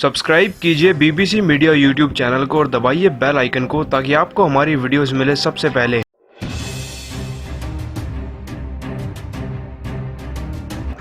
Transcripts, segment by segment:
Subscribe कीजिए BBC media YouTube channel को और दबाइए बेल आइकन को ताकि आपको हमारी वीडियोस मिले सबसे पहले।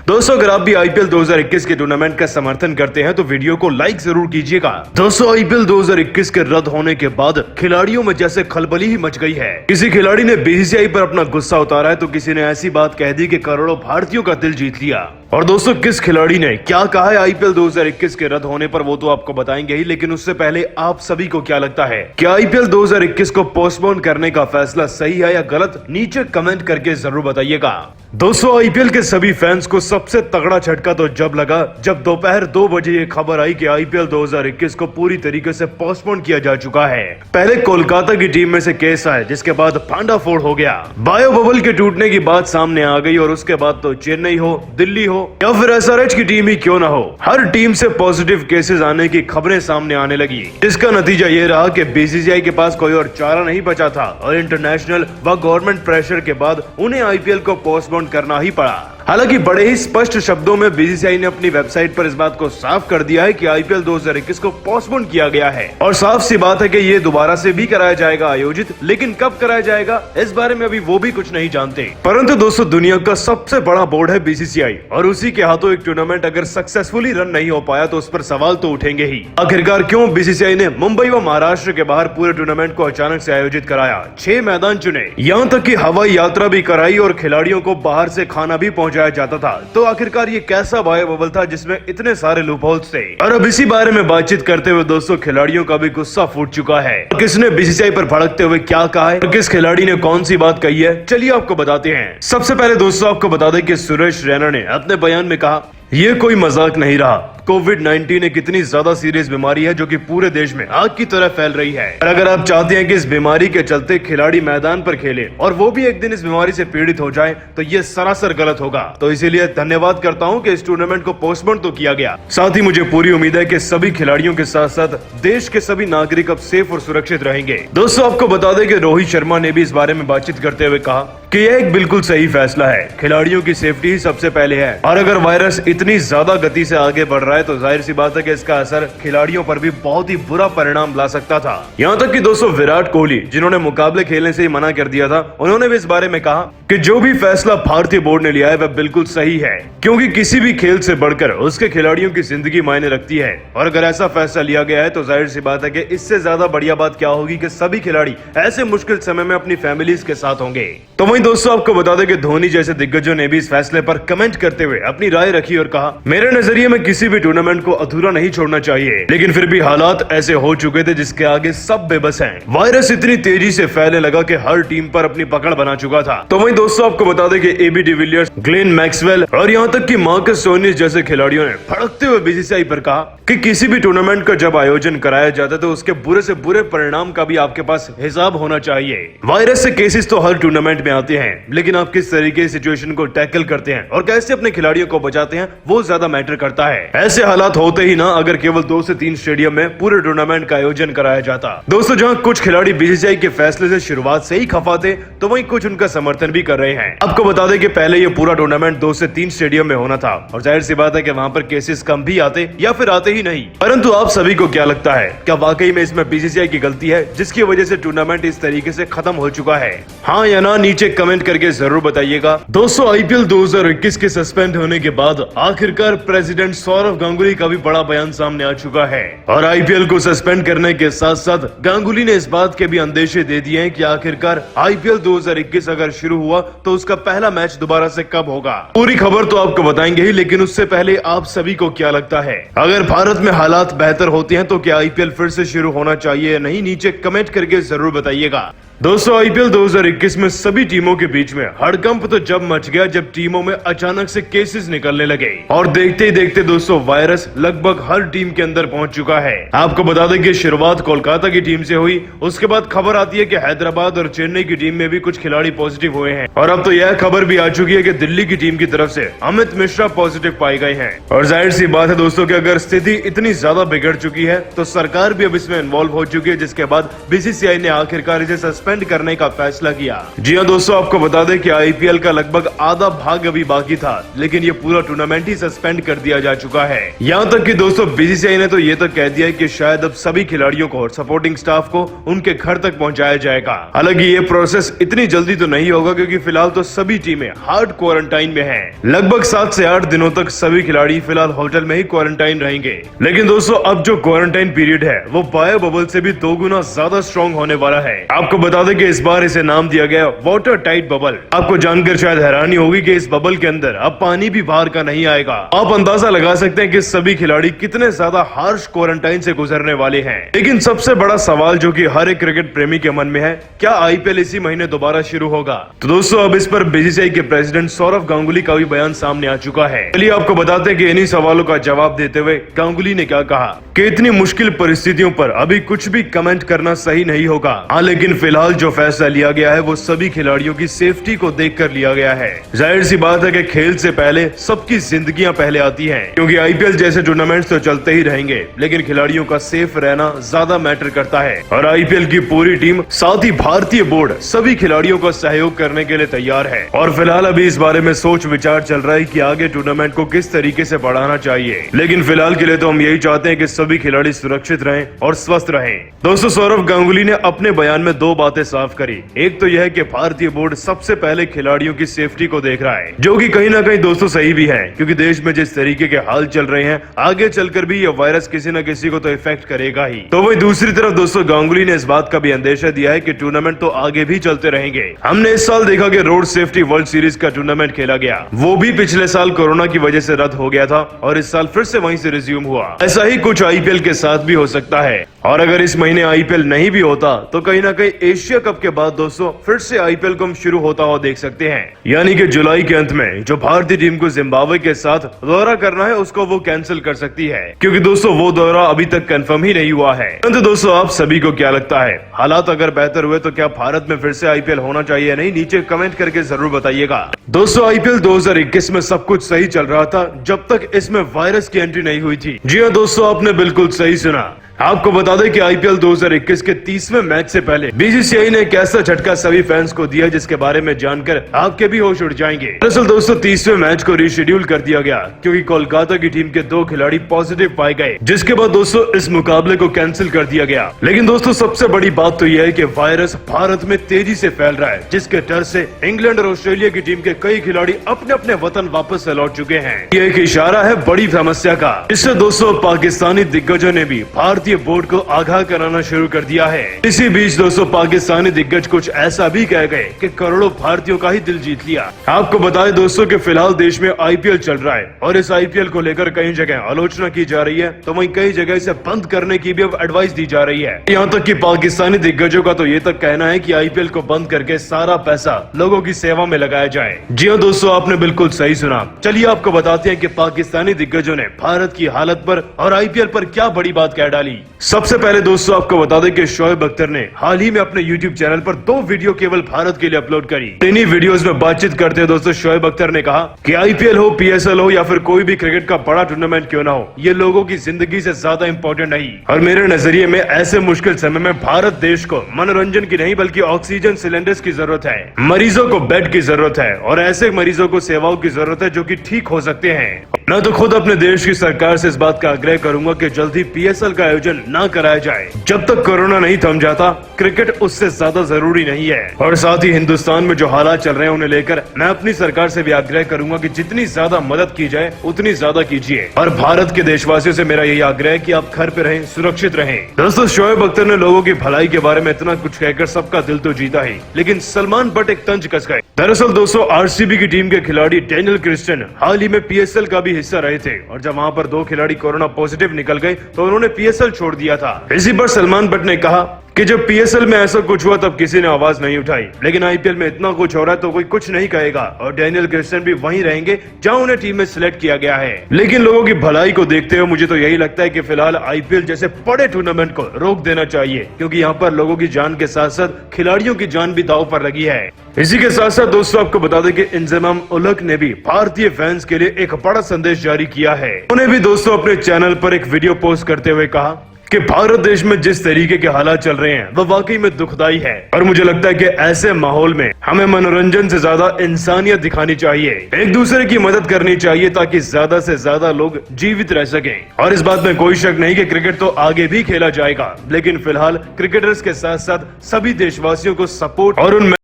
दोस्तों, अगर आप भी आईपीएल 2021 के टूर्नामेंट का समर्थन करते हैं तो वीडियो को लाइक जरूर कीजिएगा। दोस्तों, आईपीएल 2021 के रद्द होने के बाद खिलाड़ियों में जैसे खलबली ही मच गई है। किसी खिलाड़ी ने बीसीसीआई पर अपना गुस्सा उतारा है तो किसी ने ऐसी बात कह दी कि करोड़ों भारतीयों का दिल जीत लिया। और दोस्तों, किस खिलाड़ी ने क्या कहा है आईपीएल 2021 के रद्द होने पर, वो तो आपको बताएंगे ही, लेकिन उससे पहले आप सभी को क्या लगता है, क्या आईपीएल 2021 को पोस्टपोन करने का फैसला सही है या गलत? नीचे कमेंट करके जरूर बताइएगा। दोस्तों, आईपीएल के सभी फैंस को सबसे तगड़ा झटका तो जब लगा जब दोपहर 2 बजे ये खबर आई कि आईपीएल 2021 को पूरी तरीके से पोस्टपोन किया जा चुका है। पहले कोलकाता की टीम में से केस आए, जिसके बाद फांडाफोड़ हो गया, बायो बबल के टूटने की बात सामने आ गई और उसके बाद तो चेन्नई हो, दिल्ली हो या फिर एसआरएच की टीम ही क्यों ना हो, हर टीम से पॉजिटिव केसेस आने की खबरें सामने आने लगी। इसका नतीजा ये रहा कि बीसीसीआई के पास कोई और चारा नहीं बचा था और इंटरनेशनल व गवर्नमेंट प्रेशर के बाद उन्हें आईपीएल को पोस्टपोन करना ही पड़ा। हालांकि बड़े ही स्पष्ट शब्दों में बीसीसीआई ने अपनी वेबसाइट पर इस बात को साफ कर दिया है कि आईपीएल 2021 को पोस्टपोन किया गया है और साफ सी बात है कि ये दोबारा से भी कराया जाएगा आयोजित, लेकिन कब कराया जाएगा इस बारे में अभी वो भी कुछ नहीं जानते। परंतु दोस्तों, दुनिया का सबसे बड़ा बोर्ड है बीसीसीआई और उसी के हाथों एक टूर्नामेंट अगर सक्सेसफुली रन नहीं हो पाया तो उस पर सवाल तो उठेंगे ही। आखिरकार क्यों बीसीसीआई ने मुंबई व महाराष्ट्र के बाहर पूरे टूर्नामेंट को अचानक से आयोजित कराया, 6 मैदान चुने, यहाँ तक की हवाई यात्रा भी कराई और खिलाड़ियों को बाहर से खाना भी पहुँचाया जाता था। तो आखिरकार ये कैसा बायो बबल था जिसमें इतने सारे लूपहोल्स थे? और अब इसी बारे में बातचीत करते हुए दोस्तों, खिलाड़ियों का भी गुस्सा फूट चुका है। किसने बीसीसीआई पर भड़कते हुए क्या कहा है, किस खिलाड़ी ने कौन सी बात कही है, चलिए आपको बताते हैं। सबसे पहले दोस्तों, आपको बता दें कि सुरेश रैना ने अपने बयान में कहा, ये कोई मजाक नहीं रहा। कोविड-19 एक इतनी ज्यादा सीरियस बीमारी है जो कि पूरे देश में आग की तरह फैल रही है और अगर आप चाहते हैं कि इस बीमारी के चलते खिलाड़ी मैदान पर खेले और वो भी एक दिन इस बीमारी से पीड़ित हो जाए तो ये सरासर गलत होगा। तो इसीलिए धन्यवाद करता हूं कि इस टूर्नामेंट को पोस्टपोन तो किया गया। साथ ही मुझे पूरी उम्मीद है कि सभी खिलाड़ियों के साथ साथ देश के सभी नागरिक अब सेफ और सुरक्षित रहेंगे। दोस्तों, आपको बता दें कि रोहित शर्मा ने भी इस बारे में बातचीत करते हुए कहा कि यह एक बिल्कुल सही फैसला है, खिलाड़ियों की सेफ्टी ही सबसे पहले है और अगर वायरस इतनी ज्यादा गति से आगे बढ़ रहा है तो जाहिर सी बात है कि इसका असर खिलाड़ियों पर भी बहुत ही बुरा परिणाम ला सकता था। यहाँ तक कि दोस्तों, विराट कोहली जिन्होंने मुकाबले खेलने से ही मना कर दिया था, उन्होंने भी इस बारे में कहा कि जो भी फैसला भारतीय बोर्ड ने लिया है वह बिल्कुल सही है, क्योंकि किसी भी खेल से बढ़कर उसके खिलाड़ियों की जिंदगी मायने रखती है और अगर ऐसा फैसला लिया गया है तो जाहिर सी बात है कि इससे ज्यादा बढ़िया बात क्या होगी कि सभी खिलाड़ी ऐसे मुश्किल समय में अपनी फैमिलीज के साथ होंगे। तो वहीं दोस्तों, आपको बता दें कि धोनी जैसे दिग्गजों ने भी इस फैसले पर कमेंट करते हुए अपनी राय रखी और कहा, मेरे नजरिए में किसी भी टूर्नामेंट को अधूरा नहीं छोड़ना चाहिए, लेकिन फिर भी हालात ऐसे हो चुके थे जिसके आगे सब बेबस हैं। वायरस इतनी तेजी से फैलने लगा कि हर टीम पर अपनी पकड़ बना चुका था। तो वहीं दोस्तों, आपको बता दें कि एबी डिविलियर्स, ग्लेन मैक्सवेल और यहाँ तक कि मार्कस स्टोइनिस जैसे खिलाड़ियों ने भड़कते हुए बीसीसीआई पर कहा कि किसी भी टूर्नामेंट का जब आयोजन कराया जाता है तो उसके बुरे से बुरे परिणाम का भी आपके पास हिसाब होना चाहिए। वायरस से केसेस तो हर टूर्नामेंट में आते हैं, लेकिन आप किस तरीके से सिचुएशन को टैकल करते हैं और कैसे अपने खिलाड़ियों को बचाते हैं वो ज्यादा मैटर करता है। ऐसे हालात होते ही ना अगर केवल 2 से 3 स्टेडियम में पूरे टूर्नामेंट का आयोजन कराया जाता। दोस्तों, जहां कुछ खिलाड़ी बीसीसीआई के फैसले से शुरुआत से ही खफा थे तो वहीं कुछ उनका समर्थन भी कर रहे हैं। आपको बता दें कि पहले ये पूरा टूर्नामेंट 2 से 3 स्टेडियम में होना था और जाहिर सी बात है कि वहां पर केसेस कम भी आते या फिर आते ही नहीं। परंतु आप सभी को क्या लगता है, क्या वाकई में इसमें बीसीसीआई की गलती है जिसकी वजह से टूर्नामेंट इस तरीके से खत्म हो चुका है? हाँ या ना नीचे कमेंट करके जरूर बताइएगा। दोस्तों, आईपीएल 2021 के सस्पेंड होने के बाद आखिरकार प्रेसिडेंट सौरव गांगुली का भी बड़ा बयान सामने आ चुका है और आईपीएल को सस्पेंड करने के साथ साथ गांगुली ने इस बात के भी अंदेशे दे दिए हैं कि आखिरकार आईपीएल 2021 अगर शुरू हुआ तो उसका पहला मैच दोबारा से कब होगा। पूरी खबर तो आपको बताएंगे ही, लेकिन उससे पहले आप सभी को क्या लगता है, अगर भारत में हालात बेहतर होते हैं तो क्या आईपीएल फिर से शुरू होना चाहिए या नहीं? नीचे कमेंट करके जरूर बताइएगा। दोस्तों, आईपीएल 2021 में सभी टीमों के बीच में हड़कंप तो जब मच गया जब टीमों में अचानक से केसेस निकलने लगे और देखते ही देखते दोस्तों वायरस लगभग हर टीम के अंदर पहुंच चुका है। आपको बता दें कि शुरुआत कोलकाता की टीम से हुई, उसके बाद खबर आती है कि हैदराबाद और चेन्नई की टीम में भी कुछ खिलाड़ी पॉजिटिव हुए हैं और अब तो यह खबर भी आ चुकी है कि दिल्ली की टीम की तरफ से अमित मिश्रा पॉजिटिव पाए गए हैं। और जाहिर सी बात है दोस्तों कि अगर स्थिति इतनी ज्यादा बिगड़ चुकी है तो सरकार भी अब इसमें इन्वॉल्व हो चुकी है, जिसके बाद बीसीसीआई ने आखिरकार इसे सस्पेंड सस्पेंड करने का फैसला किया। जी हाँ दोस्तों, आपको बता दें कि आईपीएल का लगभग आधा भाग अभी बाकी था, लेकिन ये पूरा टूर्नामेंट ही सस्पेंड कर दिया जा चुका है। यहाँ तक कि दोस्तों बीसीसीआई ने तो ये तक कह दिया है कि शायद अब सभी खिलाड़ियों को और सपोर्टिंग स्टाफ को उनके घर तक पहुंचाया जाएगा। हालांकि ये प्रोसेस इतनी जल्दी तो नहीं होगा, क्योंकि फिलहाल तो सभी टीमें हार्ड क्वारंटाइन में हैं। लगभग 7 से 8 दिनों तक सभी खिलाड़ी फिलहाल होटल में ही क्वारंटाइन रहेंगे। लेकिन दोस्तों अब जो क्वारंटाइन पीरियड है वो बायो बबल से भी 2 गुना ज्यादा स्ट्रॉन्ग होने वाला है। आपको बता दें कि इस बार इसे नाम दिया गया वाटर टाइट बबल। आपको जानकर शायद हैरानी होगी कि इस बबल के अंदर अब पानी भी बाहर का नहीं आएगा। आप अंदाजा लगा सकते हैं कि सभी खिलाड़ी कितने ज्यादा हार्श क्वारंटाइन से गुजरने वाले हैं। लेकिन सबसे बड़ा सवाल जो कि हर एक क्रिकेट प्रेमी के मन में है, क्या आईपीएल इसी महीने दोबारा शुरू होगा? तो दोस्तों अब इस पर बीसीसीआई के प्रेसिडेंट सौरव गांगुली का भी बयान सामने आ चुका है। चलिए आपको बताते हैं कि इन्हीं सवालों का जवाब देते हुए गांगुली ने क्या कहा कि इतनी मुश्किल परिस्थितियों पर अभी कुछ भी कमेंट करना सही नहीं होगा। हाँ, लेकिन फिलहाल जो फैसला लिया गया है वो सभी खिलाड़ियों की सेफ्टी को देखकर लिया गया है। जाहिर सी बात है कि खेल से पहले सबकी जिंदगियां पहले आती हैं, क्योंकि आईपीएल जैसे टूर्नामेंट्स तो चलते ही रहेंगे, लेकिन खिलाड़ियों का सेफ रहना ज्यादा मैटर करता है। और आईपीएल की पूरी टीम साथ ही भारतीय बोर्ड सभी खिलाड़ियों का सहयोग करने के लिए तैयार है। और फिलहाल अभी इस बारे में सोच विचार चल रहा है कि आगे टूर्नामेंट को किस तरीके से बढ़ाना चाहिए। लेकिन फिलहाल के लिए तो हम यही चाहते हैं कि सभी खिलाड़ी सुरक्षित रहें और स्वस्थ रहें। दोस्तों सौरव गांगुली ने अपने बयान में 2 बातें साफ करी। एक तो यह है कि भारतीय बोर्ड सबसे पहले खिलाड़ियों की सेफ्टी को देख रहा है, जो कि कहीं ना कहीं दोस्तों सही भी है, क्योंकि देश में जिस तरीके के हाल चल रहे हैं आगे चलकर भी ये वायरस किसी न किसी को तो इफेक्ट करेगा ही। तो वही दूसरी तरफ दोस्तों गांगुली ने इस बात का भी अंदेशा दिया है कि टूर्नामेंट तो आगे भी चलते रहेंगे। हमने इस साल देखा कि रोड सेफ्टी वर्ल्ड सीरीज का टूर्नामेंट खेला गया, वो भी पिछले साल कोरोना की वजह से रद्द हो गया था और इस साल फिर से वहीं से रिज्यूम हुआ। ऐसा ही कुछ आईपीएल के साथ भी हो सकता है। और अगर इस महीने आईपीएल नहीं भी होता तो कहीं ना कहीं एशिया कप के बाद दोस्तों फिर से आईपीएल को हम शुरू होता हुआ देख सकते हैं। यानी कि जुलाई के अंत में जो भारतीय टीम को जिम्बाब्वे के साथ दौरा करना है उसको वो कैंसिल कर सकती है, क्योंकि दोस्तों वो दौरा अभी तक कंफर्म ही नहीं हुआ है। तो दोस्तों आप सभी को क्या लगता है, हालात अगर बेहतर हुए तो क्या भारत में फिर से आईपीएल होना चाहिए या नहीं? नीचे कमेंट करके जरूर बताइएगा। दोस्तों आईपीएल 2021 में सब कुछ सही चल रहा था जब तक इसमें वायरस की एंट्री नहीं हुई थी। जी हाँ दोस्तों, आपने बिल्कुल सही सुना। आपको बता दें कि आईपीएल 2021 के 30वें मैच से पहले बीसीसीआई ने एक ऐसा झटका सभी फैंस को दिया जिसके बारे में जानकर आपके भी होश उड़ जाएंगे। दरअसल दोस्तों 30वें मैच को रीशेड्यूल कर दिया गया, क्योंकि कोलकाता की टीम के 2 खिलाड़ी पॉजिटिव पाए गए, जिसके बाद दोस्तों इस मुकाबले को कैंसिल कर दिया गया। लेकिन दोस्तों सबसे बड़ी बात तो यह है कि वायरस भारत में तेजी से फैल रहा है, जिसके डर से इंग्लैंड और ऑस्ट्रेलिया की टीम के कई खिलाड़ी अपने अपने वतन वापस से लौट चुके हैं। ये एक इशारा है बड़ी समस्या का। इससे दोस्तों पाकिस्तानी दिग्गजों ने भी भारतीय बोर्ड को आगाह कराना शुरू कर दिया है। इसी बीच दोस्तों पाकिस्तानी दिग्गज कुछ ऐसा भी कह गए कि करोड़ों भारतीयों का ही दिल जीत लिया। आपको बताएं दोस्तों कि फिलहाल देश में आईपीएल चल रहा है और इस आईपीएल को लेकर कई जगह आलोचना की जा रही है, तो वहीं कई जगह इसे बंद करने की भी अब एडवाइस दी जा रही है। यहाँ तक कि पाकिस्तानी दिग्गजों का तो ये तक कहना है कि आईपीएल को बंद करके सारा पैसा लोगों की सेवा में लगाया जाए। जी हाँ दोस्तों, आपने बिल्कुल सही सुना। चलिए आपको बताते हैं कि पाकिस्तानी दिग्गजों ने भारत की हालत पर और आईपीएल पर क्या बड़ी बात कह डाली। सबसे पहले दोस्तों आपको बता दें कि शोएब अख्तर ने हाल ही में अपने YouTube चैनल पर 2 वीडियो केवल भारत के लिए अपलोड करी। इन्हीं वीडियोस में बातचीत करते हुए दोस्तों शोएब अख्तर ने कहा कि आईपीएल हो, पीएसएल हो या फिर कोई भी क्रिकेट का बड़ा टूर्नामेंट क्यों ना हो, ये लोगों की जिंदगी से ज्यादा इंपॉर्टेंट नहीं। और मेरे नजरिए में ऐसे मुश्किल समय में भारत देश को मनोरंजन की नहीं बल्कि ऑक्सीजन सिलेंडर्स की जरूरत है, मरीजों को बेड की जरूरत है और ऐसे मरीजों को सेवाओं की जरूरत है जो कि ठीक हो सकते हैं। मैं तो खुद अपने देश की सरकार से इस बात का आग्रह करूंगा कि जल्दी पीएसएल का आयोजन ना कराया जाए। जब तक कोरोना नहीं थम जाता क्रिकेट उससे ज्यादा जरूरी नहीं है। और साथ ही हिंदुस्तान में जो हालात चल रहे हैं उन्हें लेकर मैं अपनी सरकार से भी आग्रह करूंगा कि जितनी ज्यादा मदद की जाए उतनी ज्यादा कीजिए। और भारत के देशवासियों से मेरा यही आग्रह है कि आप घर पे रहें, सुरक्षित रहें। दोस्तों शोएब अख्तर ने लोगों की भलाई के बारे में इतना कुछ कहकर सबका दिल तो जीता ही, लेकिन सलमान बट एक तंज कस गए। दरअसल दोस्तों आरसीबी की टीम के खिलाड़ी डेनियल क्रिस्टियन हाल ही में पीएसएल का भी हिस्सा रहे थे और जब वहां पर 2 खिलाड़ी कोरोना पॉजिटिव निकल गए तो उन्होंने पीएसएल छोड़ दिया था। इसी पर सलमान बट ने कहा कि जब पीएसएल में ऐसा कुछ हुआ तब किसी ने आवाज नहीं उठाई, लेकिन आईपीएल में इतना कुछ हो रहा है तो कोई कुछ नहीं कहेगा और डेनियल क्रिस्टियन भी वहीं रहेंगे जहां उन्हें टीम में सिलेक्ट किया गया है। लेकिन लोगों की भलाई को देखते हुए मुझे तो यही लगता है कि फिलहाल आईपीएल जैसे बड़े टूर्नामेंट को रोक देना चाहिए, क्योंकि यहाँ पर लोगों की जान के साथ साथ खिलाड़ियों की जान भी दांव पर लगी है। इसी के साथ साथ दोस्तों आपको बता दें कि इंजमाम उलक ने भी भारतीय फैंस के लिए एक बड़ा संदेश जारी किया है। उन्हें भी दोस्तों अपने चैनल पर एक वीडियो पोस्ट करते हुए कहा कि भारत देश में जिस तरीके के हालात चल रहे हैं वह वाकई में दुखदाई है। और मुझे लगता है कि ऐसे माहौल में हमें मनोरंजन से ज्यादा इंसानियत दिखानी चाहिए, एक दूसरे की मदद करनी चाहिए ताकि ज्यादा से ज्यादा लोग जीवित रह सकें। और इस बात में कोई शक नहीं कि क्रिकेट तो आगे भी खेला जाएगा, लेकिन फिलहाल क्रिकेटर्स के साथ साथ सभी देशवासियों को सपोर्ट और उन